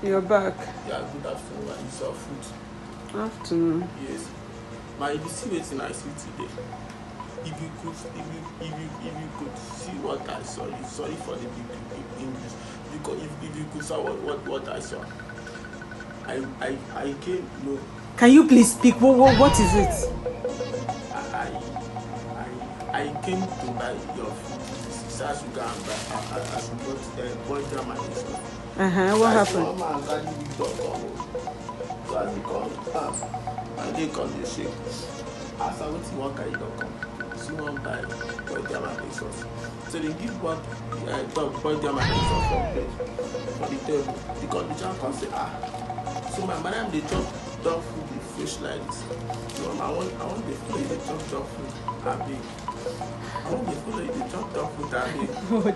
You're back. Yeah, good afternoon. I saw food. Afternoon. Yes. My if you see wetin I see today. If you could see what I saw, sorry for the big English. Because if you could see what I saw. I came no. Can you please speak? What is it? I came to buy your food. So I should go and buy. I should go to boil down my stuff. What happened? One man carry big dog come. So as he come, and they come dey shake. As I wetin one carry dog come, see one buy boil down my sauce. So they give one dog boil down my sauce for the table. Because the child come say so my madam dey chop dog food with fish like this. So I want the food dey chop dog food abeg. I want the food dey chop dog food abeg. Oh,